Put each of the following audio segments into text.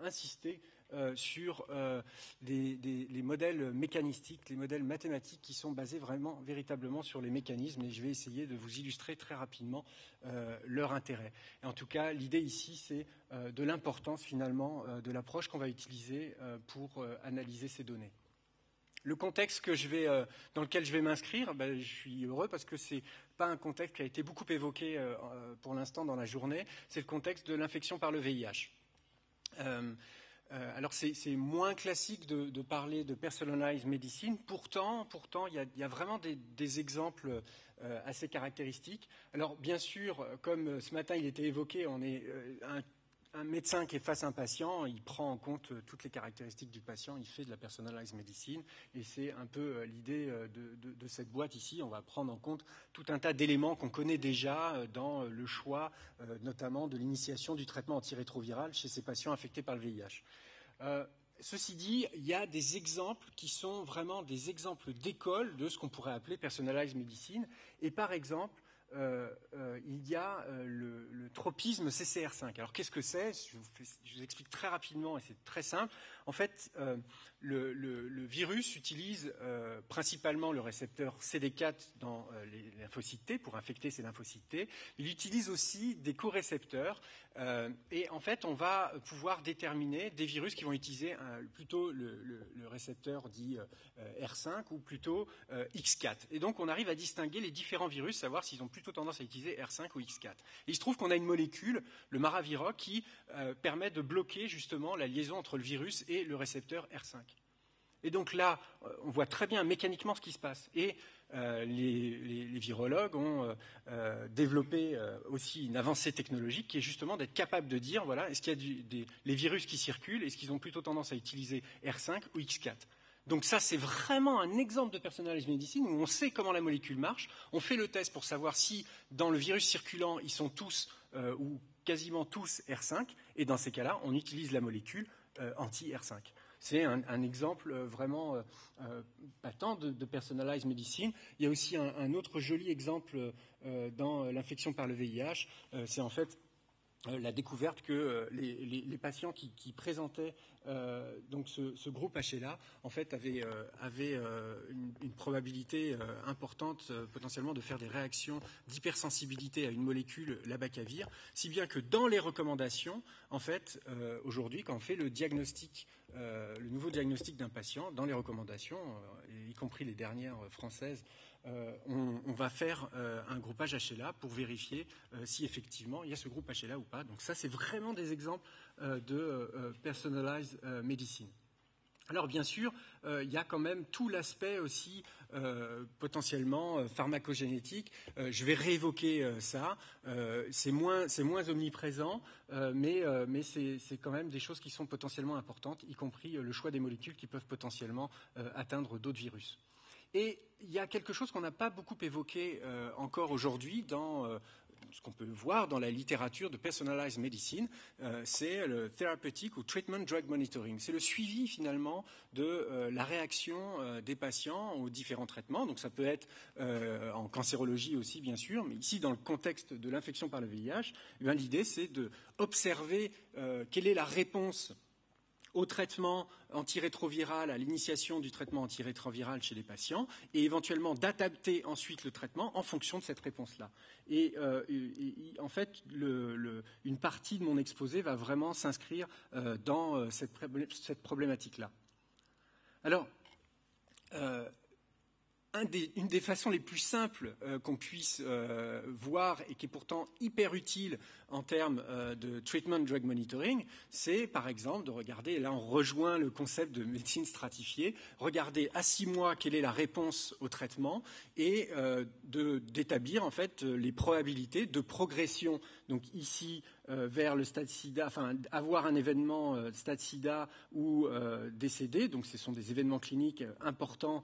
insister sur les modèles mécanistiques, les modèles mathématiques qui sont basés véritablement sur les mécanismes, et je vais essayer de vous illustrer très rapidement leur intérêt. Et en tout cas, l'idée ici, c'est de l'importance finalement de l'approche qu'on va utiliser pour analyser ces données. Le contexte dans lequel je vais m'inscrire, je suis heureux parce que ce n'est pas un contexte qui a été beaucoup évoqué pour l'instant dans la journée, c'est le contexte de l'infection par le VIH. Alors c'est moins classique de parler de personalized medicine, pourtant il y a vraiment des exemples assez caractéristiques. Alors bien sûr, comme ce matin il était évoqué, on est un médecin qui est face à un patient, il prend en compte toutes les caractéristiques du patient, il fait de la personalized medicine, et c'est un peu l'idée de cette boîte ici. On va prendre en compte tout un tas d'éléments qu'on connaît déjà dans le choix, notamment de l'initiation du traitement antirétroviral chez ces patients infectés par le VIH. Ceci dit, il y a des exemples qui sont vraiment des exemples d'école de ce qu'on pourrait appeler personalized medicine, et par exemple, il y a le tropisme CCR5. Alors qu'est-ce que c'est ? Je vous explique très rapidement et c'est très simple. En fait, le virus utilise principalement le récepteur CD4 dans les lymphocytes T pour infecter ces lymphocytes T. Il utilise aussi des co-récepteurs et en fait, on va pouvoir déterminer des virus qui vont utiliser plutôt le récepteur dit R5 ou plutôt X4. Et donc, on arrive à distinguer les différents virus, savoir s'ils ont plutôt tendance à utiliser R5 ou X4. Et il se trouve qu'on a une molécule, le Maraviroc, qui permet de bloquer justement la liaison entre le virus et le récepteur R5. Et donc là, on voit très bien mécaniquement ce qui se passe. Et les virologues ont développé aussi une avancée technologique qui est justement d'être capable de dire, voilà, est-ce qu'il y a les virus qui circulent, est-ce qu'ils ont plutôt tendance à utiliser R5 ou X4 ? Donc ça, c'est vraiment un exemple de personalized medicine où on sait comment la molécule marche. On fait le test pour savoir si dans le virus circulant, ils sont tous ou quasiment tous R5. Et dans ces cas-là, on utilise la molécule anti-R5. C'est un exemple vraiment patent de personalized medicine. Il y a aussi un autre joli exemple dans l'infection par le VIH. C'est en fait la découverte que les patients qui présentaient donc ce groupe HLA en fait avaient une probabilité importante potentiellement de faire des réactions d'hypersensibilité à une molécule, l'abacavir, si bien que dans les recommandations, en fait, aujourd'hui, quand on fait le diagnostic, le nouveau diagnostic d'un patient, dans les recommandations, y compris les dernières françaises, on va faire un groupage HLA pour vérifier si effectivement il y a ce groupe HLA ou pas. Donc ça, c'est vraiment des exemples de personalized medicine. Alors bien sûr, il y a quand même tout l'aspect aussi potentiellement pharmacogénétique. Je vais réévoquer ça. C'est moins omniprésent, mais c'est quand même des choses qui sont potentiellement importantes, y compris le choix des molécules qui peuvent potentiellement atteindre d'autres virus. Et il y a quelque chose qu'on n'a pas beaucoup évoqué encore aujourd'hui dans ce qu'on peut voir dans la littérature de personalized medicine, c'est le therapeutic ou treatment drug monitoring. C'est le suivi finalement de la réaction des patients aux différents traitements. Donc ça peut être en cancérologie aussi bien sûr, mais ici dans le contexte de l'infection par le VIH, eh bien, l'idée c'est d'observer quelle est la réponse au traitement antirétroviral, à l'initiation du traitement antirétroviral chez les patients, et éventuellement d'adapter ensuite le traitement en fonction de cette réponse-là. Et en fait, une partie de mon exposé va vraiment s'inscrire dans cette problématique-là. Alors, une des façons les plus simples qu'on puisse voir et qui est pourtant hyper utile en termes de treatment drug monitoring, c'est par exemple de regarder, et là on rejoint le concept de médecine stratifiée, regarder à 6 mois quelle est la réponse au traitement et d'établir en fait les probabilités de progression. Donc ici vers le stade SIDA, enfin avoir un événement stade SIDA ou décédé, donc ce sont des événements cliniques importants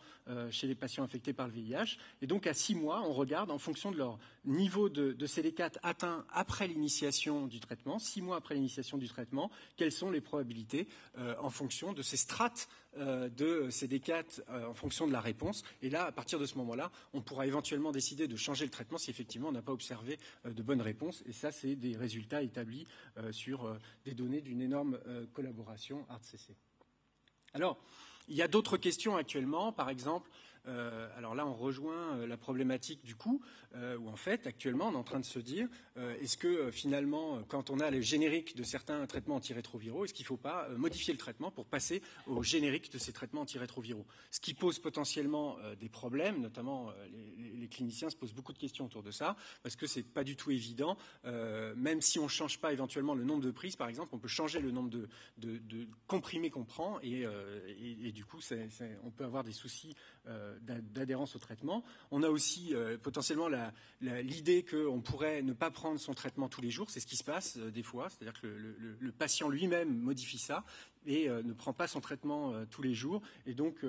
chez les patients infectés par le VIH. Et donc à 6 mois, on regarde en fonction de leur niveau de CD4 atteint après l'initiation du traitement, 6 mois après l'initiation du traitement, quelles sont les probabilités en fonction de ces strates de CD4 en fonction de la réponse. Et là, à partir de ce moment-là, on pourra éventuellement décider de changer le traitement si effectivement on n'a pas observé de bonnes réponses. Et ça, ça, c'est des résultats établis sur des données d'une énorme collaboration ARTCC. Alors, il y a d'autres questions actuellement, par exemple, alors là on rejoint la problématique du coût, où en fait actuellement on est en train de se dire, est-ce que finalement quand on a les génériques de certains traitements antirétroviraux, est-ce qu'il ne faut pas modifier le traitement pour passer au générique de ces traitements antirétroviraux? Ce qui pose potentiellement des problèmes, notamment les cliniciens se posent beaucoup de questions autour de ça, parce que c'est pas du tout évident, même si on ne change pas éventuellement le nombre de prises par exemple, on peut changer le nombre de comprimés qu'on prend et du coup on peut avoir des soucis d'adhérence au traitement. On a aussi potentiellement l'idée qu'on pourrait ne pas prendre son traitement tous les jours. C'est ce qui se passe des fois, c'est-à-dire que le patient lui-même modifie ça et ne prend pas son traitement tous les jours. Et donc,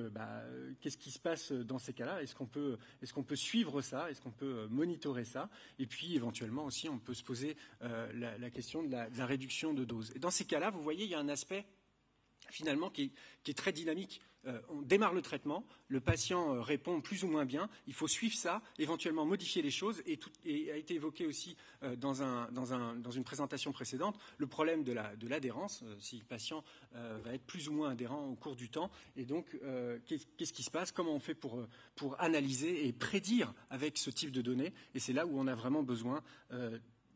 qu'est-ce qui se passe dans ces cas-là? Est-ce qu'on peut suivre ça? Est-ce qu'on peut monitorer ça? Et puis, éventuellement aussi, on peut se poser la question de la réduction de dose. Et dans ces cas-là, vous voyez, il y a un aspect finalement qui est très dynamique. On démarre le traitement, le patient répond plus ou moins bien, il faut suivre ça, éventuellement modifier les choses, et a été évoqué aussi dans une présentation précédente, le problème de l'adhérence, si le patient va être plus ou moins adhérent au cours du temps, et donc qu'est-ce qui se passe, comment on fait pour analyser et prédire avec ce type de données, et c'est là où on a vraiment besoin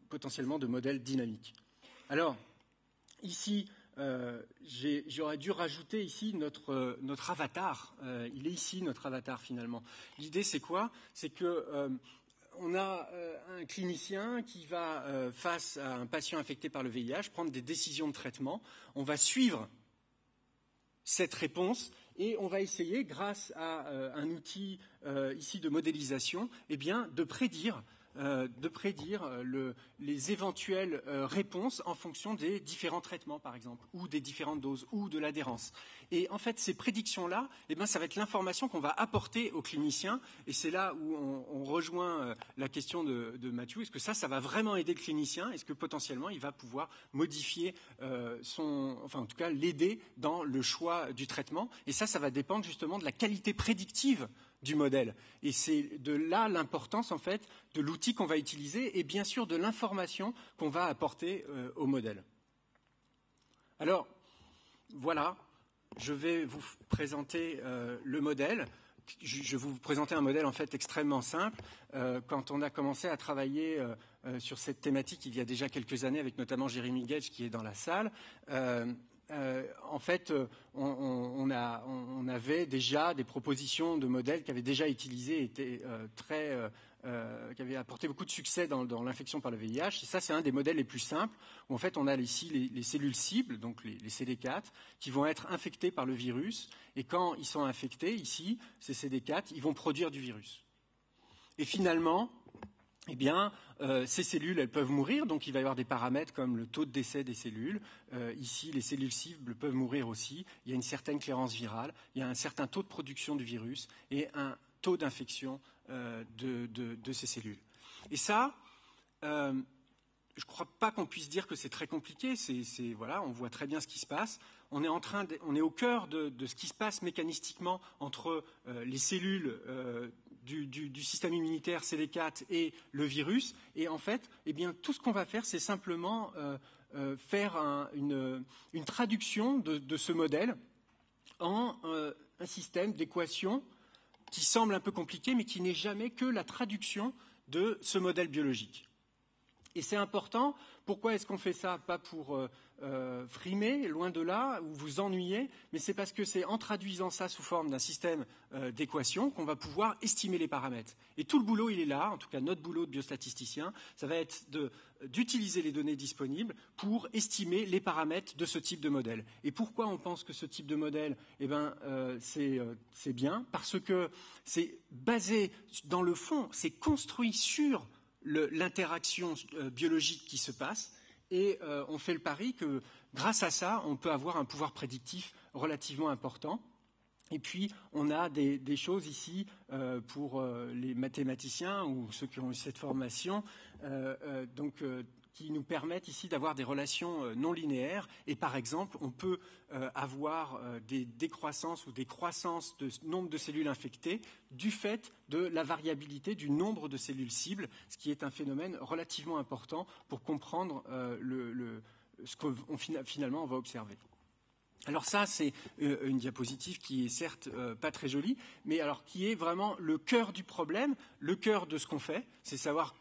potentiellement de modèles dynamiques. Alors, ici, j'aurais dû rajouter ici notre avatar. Il est ici notre avatar finalement. L'idée c'est quoi? C'est que on a un clinicien qui va face à un patient infecté par le VIH prendre des décisions de traitement. On va suivre cette réponse et on va essayer, grâce à un outil ici de modélisation, de prédire les éventuelles réponses en fonction des différents traitements, par exemple, ou des différentes doses, ou de l'adhérence. Et en fait, ces prédictions-là, ça va être l'information qu'on va apporter aux cliniciens, et c'est là où on rejoint la question de Mathieu. Est-ce que ça va vraiment aider le clinicien? Est-ce que potentiellement, il va pouvoir modifier en tout cas, l'aider dans le choix du traitement? Et ça va dépendre justement de la qualité prédictive du modèle. Et c'est de là l'importance en fait de l'outil qu'on va utiliser et bien sûr de l'information qu'on va apporter au modèle. Alors voilà, je vais vous présenter le modèle. Je vais vous présenter un modèle en fait extrêmement simple. Quand on a commencé à travailler sur cette thématique il y a déjà quelques années avec notamment Jérémy Gage qui est dans la salle, en fait, on avait déjà des propositions de modèles qui avaient déjà utilisé, étaient qui avaient apporté beaucoup de succès dans l'infection par le VIH. Et ça, c'est un des modèles les plus simples, où en fait, on a ici les cellules cibles, donc les CD4, qui vont être infectées par le virus. Et quand ils sont infectés, ici, ces CD4, ils vont produire du virus. Et finalement, ces cellules, elles peuvent mourir, donc il va y avoir des paramètres comme le taux de décès des cellules. Ici, les cellules cibles peuvent mourir aussi. Il y a une certaine clairance virale, il y a un certain taux de production du virus et un taux d'infection de ces cellules. Et ça, je ne crois pas qu'on puisse dire que c'est très compliqué. Voilà, on voit très bien ce qui se passe. On est au cœur de ce qui se passe mécanistiquement entre les cellules du système immunitaire CD4 et le virus. Et en fait, tout ce qu'on va faire, c'est simplement faire une traduction de ce modèle en un système d'équations qui semble un peu compliqué, mais qui n'est jamais que la traduction de ce modèle biologique. Et c'est important. Pourquoi est-ce qu'on fait ça? Pas pour frimer, loin de là, ou vous ennuyer, mais c'est parce que c'est en traduisant ça sous forme d'un système d'équations qu'on va pouvoir estimer les paramètres. Et tout le boulot, il est là, en tout cas notre boulot de biostatisticien, ça va être d'utiliser les données disponibles pour estimer les paramètres de ce type de modèle. Et pourquoi on pense que ce type de modèle, c'est bien? Parce que c'est basé, dans le fond, c'est construit sur l'interaction biologique qui se passe et on fait le pari que grâce à ça, on peut avoir un pouvoir prédictif relativement important. Et puis, on a des choses ici pour les mathématiciens ou ceux qui ont eu cette formation, qui nous permettent ici d'avoir des relations non linéaires. Et par exemple, on peut avoir des décroissances ou des croissances de nombre de cellules infectées du fait de la variabilité du nombre de cellules cibles, ce qui est un phénomène relativement important pour comprendre ce qu'on finalement on va observer. Alors ça, c'est une diapositive qui est certes pas très jolie, mais alors qui est vraiment le cœur du problème, le cœur de ce qu'on fait, c'est savoir.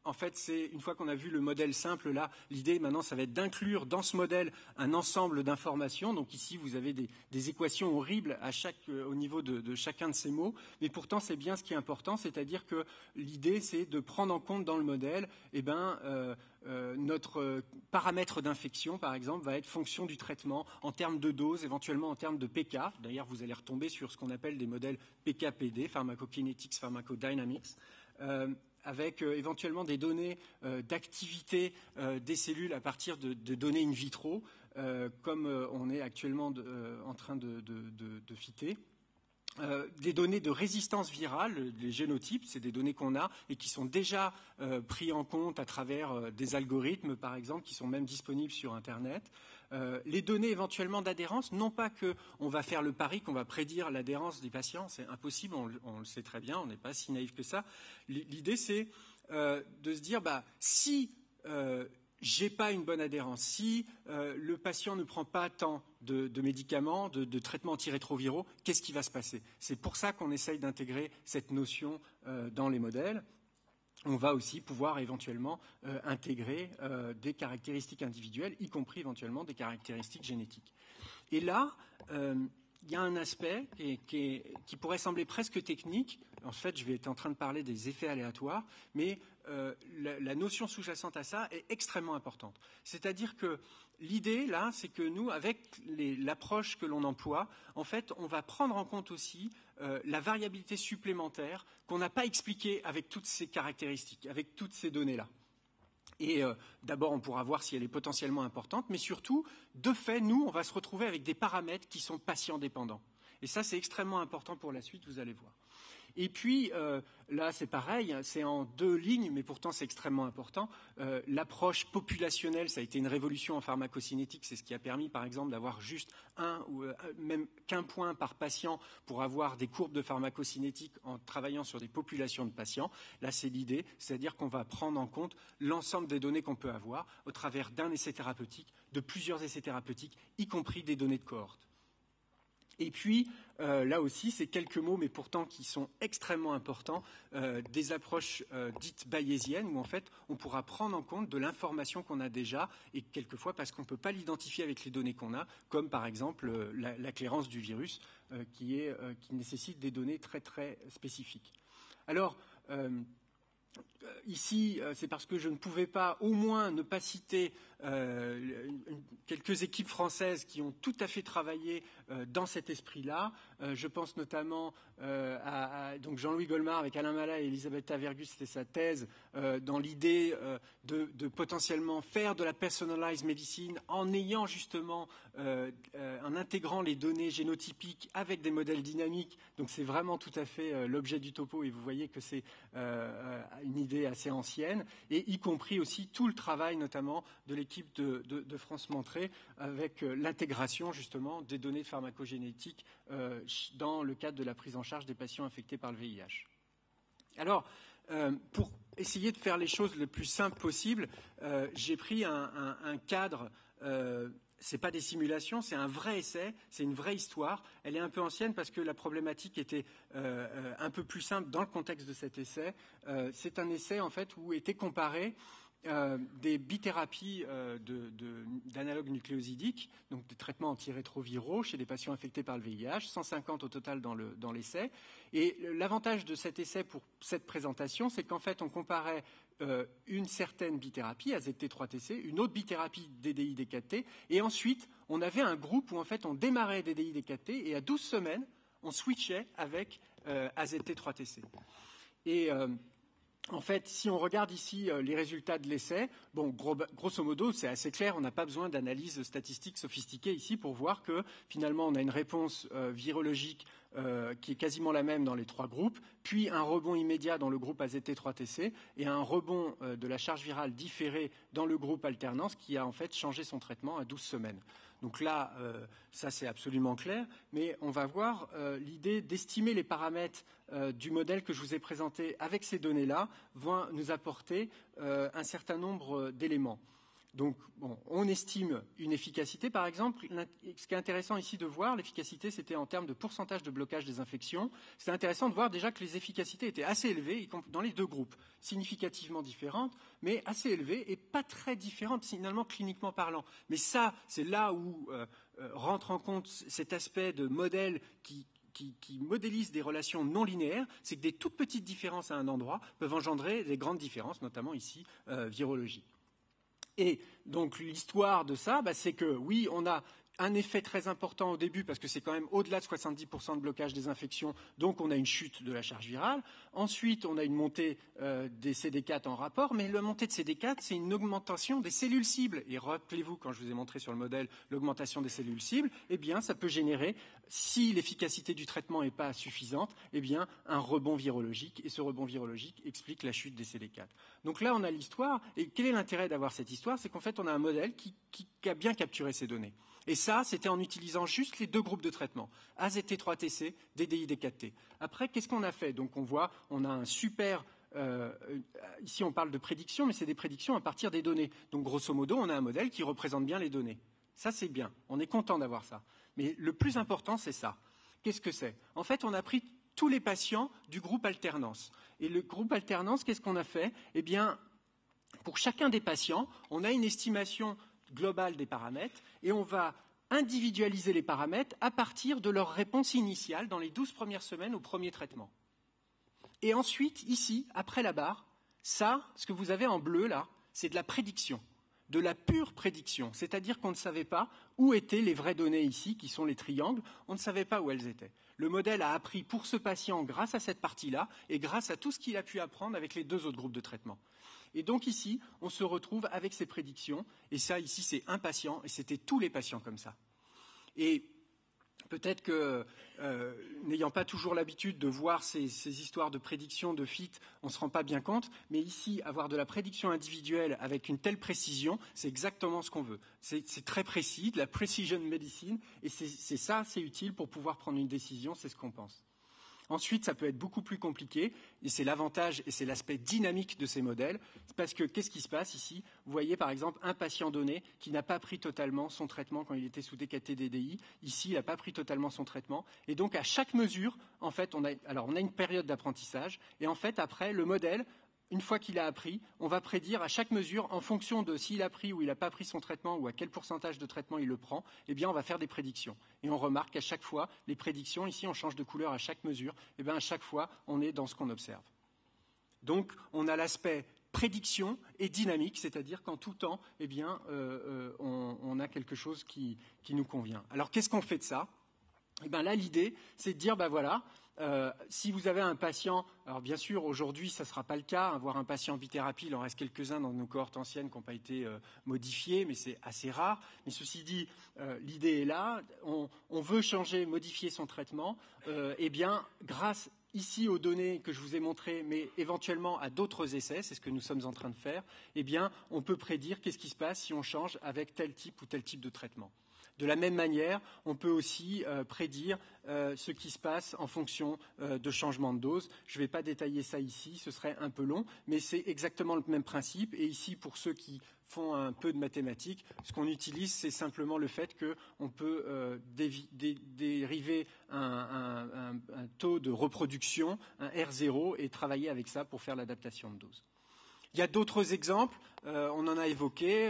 En fait, c'est une fois qu'on a vu le modèle simple, là, l'idée maintenant, ça va être d'inclure dans ce modèle un ensemble d'informations. Donc ici, vous avez des équations horribles au niveau de chacun de ces mots. Mais pourtant, c'est bien ce qui est important, c'est-à-dire que l'idée, c'est de prendre en compte dans le modèle, notre paramètre d'infection, par exemple, va être fonction du traitement en termes de dose, éventuellement en termes de pK. D'ailleurs, vous allez retomber sur ce qu'on appelle des modèles PK/PD, Pharmacokinetics, Pharmacodynamics. Avec éventuellement des données d'activité des cellules à partir de données in vitro, comme on est actuellement en train de fitter. Des données de résistance virale, les génotypes, c'est des données qu'on a et qui sont déjà pris en compte à travers des algorithmes, par exemple, qui sont même disponibles sur Internet. Les données éventuellement d'adhérence, non pas qu'on va faire le pari qu'on va prédire l'adhérence des patients, c'est impossible, on le sait très bien, on n'est pas si naïf que ça. L'idée, c'est de se dire, si j'ai pas une bonne adhérence, si le patient ne prend pas tant de médicaments, de traitements antirétroviraux, qu'est-ce qui va se passer? C'est pour ça qu'on essaye d'intégrer cette notion dans les modèles. On va aussi pouvoir éventuellement intégrer des caractéristiques individuelles, y compris éventuellement des caractéristiques génétiques. Et là, il y a un aspect qui pourrait sembler presque technique. En fait, je vais être en train de parler des effets aléatoires, mais la notion sous-jacente à ça est extrêmement importante. C'est-à-dire que l'idée, là, c'est que nous, avec l'approche que l'on emploie, en fait, on va prendre en compte aussi la variabilité supplémentaire qu'on n'a pas expliquée avec toutes ces caractéristiques, avec toutes ces données-là. Et d'abord, on pourra voir si elle est potentiellement importante, mais surtout, de fait, nous, on va se retrouver avec des paramètres qui sont patient-dépendants. Et ça, c'est extrêmement important pour la suite, vous allez voir. Et puis, là, c'est pareil, c'est en 2 lignes, mais pourtant, c'est extrêmement important. L'approche populationnelle, ça a été une révolution en pharmacocinétique. C'est ce qui a permis, par exemple, d'avoir juste un ou même qu'un point par patient pour avoir des courbes de pharmacocinétique en travaillant sur des populations de patients. Là, c'est l'idée, c'est-à-dire qu'on va prendre en compte l'ensemble des données qu'on peut avoir au travers d'un essai thérapeutique, de plusieurs essais thérapeutiques, y compris des données de cohorte. Et puis, là aussi, c'est quelques mots, mais pourtant qui sont extrêmement importants, des approches dites bayésiennes, où en fait, on pourra prendre en compte de l'information qu'on a déjà, et quelquefois parce qu'on ne peut pas l'identifier avec les données qu'on a, comme par exemple la clairance du virus, qui nécessite des données très très spécifiques. Alors, ici, c'est parce que je ne pouvais pas, au moins, ne pas citer quelques équipes françaises qui ont tout à fait travaillé dans cet esprit-là. Je pense notamment à donc Jean-Louis Goldmar avec Alain Malat et Elisabetta Vergus, c'était sa thèse, dans l'idée de potentiellement faire de la personalized medicine en ayant justement, en intégrant les données génotypiques avec des modèles dynamiques. Donc c'est vraiment tout à fait l'objet du topo et vous voyez que c'est une idée assez ancienne, et y compris aussi tout le travail notamment de l'équipe de France Montré avec l'intégration justement des données pharmacogénétiques dans le cadre de la prise en charge des patients infectés par le VIH. Alors, pour essayer de faire les choses le plus simple possible, j'ai pris un cadre. Ce n'est pas des simulations, c'est un vrai essai, c'est une vraie histoire. Elle est un peu ancienne parce que la problématique était un peu plus simple dans le contexte de cet essai. C'est un essai en fait où étaient comparées des bithérapies d'analogues nucléosidiques, donc des traitements antirétroviraux chez des patients infectés par le VIH, 150 au total dans l'essai. Et l'avantage de cet essai pour cette présentation, c'est qu'en fait on comparait une certaine bithérapie, AZT3TC, une autre bithérapie DDI-D4T, et ensuite on avait un groupe où en fait on démarrait DDI-D4T et à 12 semaines on switchait avec AZT3TC. Et En fait, si on regarde ici les résultats de l'essai, bon, grosso modo, c'est assez clair, on n'a pas besoin d'analyse statistique sophistiquée ici pour voir que finalement on a une réponse virologique qui est quasiment la même dans les trois groupes, puis un rebond immédiat dans le groupe AZT3TC et un rebond de la charge virale différée dans le groupe alternance qui a en fait changé son traitement à 12 semaines. Donc là, ça c'est absolument clair, mais on va voir l'idée d'estimer les paramètres du modèle que je vous ai présenté avec ces données-là va nous apporter un certain nombre d'éléments. Donc, bon, on estime une efficacité, par exemple. Ce qui est intéressant ici de voir, l'efficacité, c'était en termes de pourcentage de blocage des infections. C'était intéressant de voir déjà que les efficacités étaient assez élevées dans les deux groupes, significativement différentes, mais assez élevées et pas très différentes, finalement, cliniquement parlant. Mais ça, c'est là où rentre en compte cet aspect de modèle qui modélise des relations non linéaires, c'est que des toutes petites différences à un endroit peuvent engendrer des grandes différences, notamment ici, virologie. Et donc l'histoire de ça, c'est que oui, on a un effet très important au début parce que c'est quand même au-delà de 70% de blocage des infections, donc on a une chute de la charge virale. Ensuite, on a une montée des CD4 en rapport, mais la montée de CD4, c'est une augmentation des cellules cibles. Et rappelez-vous, quand je vous ai montré sur le modèle l'augmentation des cellules cibles, eh bien, ça peut générer, si l'efficacité du traitement n'est pas suffisante, eh bien, un rebond virologique. Et ce rebond virologique explique la chute des CD4. Donc là, on a l'histoire. Et quel est l'intérêt d'avoir cette histoire? C'est qu'en fait, on a un modèle qui a bien capturé ces données. Et ça, c'était en utilisant juste les deux groupes de traitement, AZT3TC, DDI-D4T. Après, qu'est-ce qu'on a fait? Donc on voit, on a un super... ici, on parle de prédictions, mais c'est des prédictions à partir des données. Donc grosso modo, on a un modèle qui représente bien les données. Ça, c'est bien. On est content d'avoir ça. Mais le plus important, c'est ça. Qu'est-ce que c'est? En fait, on a pris tous les patients du groupe alternance. Et le groupe alternance, qu'est-ce qu'on a fait? Eh bien, pour chacun des patients, on a une estimation globale des paramètres et on va individualiser les paramètres à partir de leur réponse initiale dans les 12 premières semaines au premier traitement. Et ensuite, ici, après la barre, ça, ce que vous avez en bleu là, c'est de la prédiction, de la pure prédiction. C'est-à-dire qu'on ne savait pas où étaient les vraies données ici, qui sont les triangles, on ne savait pas où elles étaient. Le modèle a appris pour ce patient grâce à cette partie-là et grâce à tout ce qu'il a pu apprendre avec les deux autres groupes de traitement. Et donc ici, on se retrouve avec ces prédictions, et ça ici c'est un patient, et c'était tous les patients comme ça. Et peut-être que, n'ayant pas toujours l'habitude de voir ces histoires de prédiction, de fit, on ne se rend pas bien compte, mais ici, avoir de la prédiction individuelle avec une telle précision, c'est exactement ce qu'on veut. C'est très précis, de la precision medicine, et c'est ça, c'est utile pour pouvoir prendre une décision, c'est ce qu'on pense. Ensuite, ça peut être beaucoup plus compliqué, et c'est l'avantage et c'est l'aspect dynamique de ces modèles, parce que qu'est-ce qui se passe ici? Vous voyez par exemple un patient donné qui n'a pas pris totalement son traitement quand il était sous DKT-DDI. Ici, il n'a pas pris totalement son traitement, et donc à chaque mesure, en fait, on a une période d'apprentissage, et en fait, après, le modèle, une fois qu'il a appris, on va prédire à chaque mesure, en fonction de s'il a pris ou il n'a pas pris son traitement ou à quel pourcentage de traitement il le prend, eh bien on va faire des prédictions. Et on remarque qu'à chaque fois, les prédictions, ici on change de couleur à chaque mesure, eh bien à chaque fois, on est dans ce qu'on observe. Donc on a l'aspect prédiction et dynamique, c'est-à-dire qu'en tout temps, eh bien, on a quelque chose qui nous convient. Alors qu'est-ce qu'on fait de ça? Eh bien là, l'idée, c'est de dire, voilà, si vous avez un patient, alors bien sûr, aujourd'hui, ça ne sera pas le cas, avoir un patient en bithérapie, il en reste quelques-uns dans nos cohortes anciennes qui n'ont pas été modifiés, mais c'est assez rare. Mais ceci dit, l'idée est là, on veut changer, modifier son traitement, eh bien, grâce ici aux données que je vous ai montrées, mais éventuellement à d'autres essais, c'est ce que nous sommes en train de faire, eh bien, on peut prédire qu'est-ce qui se passe si on change avec tel type ou tel type de traitement. De la même manière, on peut aussi prédire ce qui se passe en fonction de changement de dose. Je ne vais pas détailler ça ici, ce serait un peu long, mais c'est exactement le même principe. Et ici, pour ceux qui font un peu de mathématiques, ce qu'on utilise, c'est simplement le fait qu'on peut dériver un taux de reproduction, un R0, et travailler avec ça pour faire l'adaptation de dose. Il y a d'autres exemples, on en a évoqué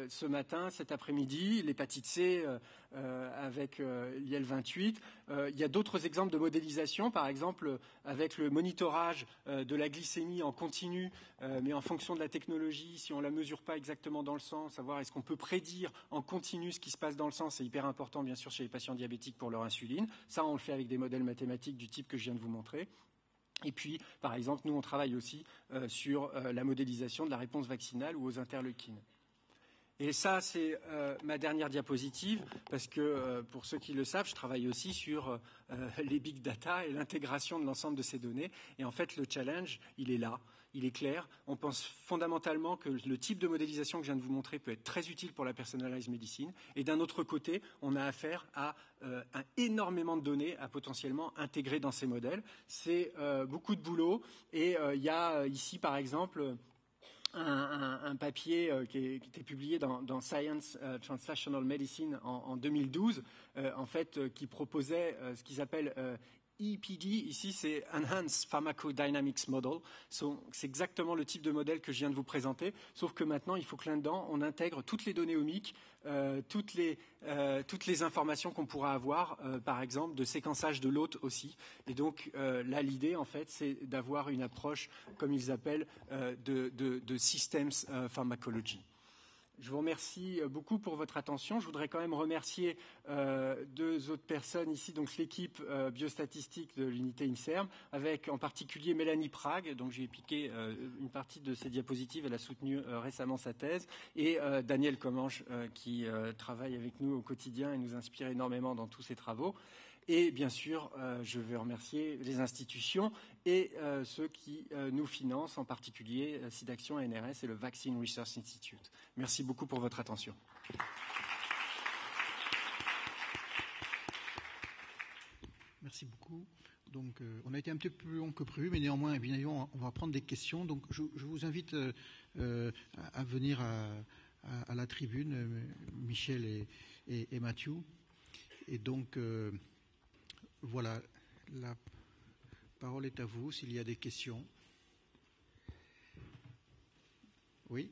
ce matin, cet après-midi, l'hépatite C avec l'IL-28. Il y a d'autres exemples de modélisation, par exemple avec le monitorage de la glycémie en continu, mais en fonction de la technologie, si on ne la mesure pas exactement dans le sang, savoir est-ce qu'on peut prédire en continu ce qui se passe dans le sang, c'est hyper important bien sûr chez les patients diabétiques pour leur insuline. Ça, on le fait avec des modèles mathématiques du type que je viens de vous montrer. Et puis, par exemple, nous, on travaille aussi sur la modélisation de la réponse vaccinale ou aux interleukines. Et ça, c'est ma dernière diapositive, parce que pour ceux qui le savent, je travaille aussi sur les big data et l'intégration de l'ensemble de ces données. Et en fait, le challenge, il est là, il est clair. On pense fondamentalement que le type de modélisation que je viens de vous montrer peut être très utile pour la personalized medicine. Et d'un autre côté, on a affaire à énormément de données à potentiellement intégrer dans ces modèles. C'est beaucoup de boulot. Et il y a ici, par exemple, un papier qui était publié dans Science Translational Medicine en 2012, en fait, qui proposait ce qu'ils appellent EPD. Ici, c'est Enhanced Pharmacodynamics Model. C'est exactement le type de modèle que je viens de vous présenter, sauf que maintenant, il faut que là-dedans, on intègre toutes les données omiques, toutes les informations qu'on pourra avoir, par exemple, de séquençage de l'hôte aussi. Et donc, là, l'idée, en fait, c'est d'avoir une approche, comme ils appellent, de systems pharmacology. Je vous remercie beaucoup pour votre attention. Je voudrais quand même remercier deux autres personnes ici, donc l'équipe biostatistique de l'unité INSERM, avec en particulier Mélanie Prague, donc j'ai piqué une partie de ses diapositives, elle a soutenu récemment sa thèse, et Daniel Comanche qui travaille avec nous au quotidien et nous inspire énormément dans tous ses travaux. Et bien sûr, je veux remercier les institutions et ceux qui nous financent, en particulier SIDAction NRS et le Vaccine Research Institute. Merci beaucoup pour votre attention. Merci beaucoup. Donc, on a été un petit peu plus long que prévu, mais néanmoins, évidemment, on va prendre des questions. Donc, je vous invite à venir à la tribune, Michel et Mathieu. Et donc, voilà, la parole est à vous s'il y a des questions. Oui.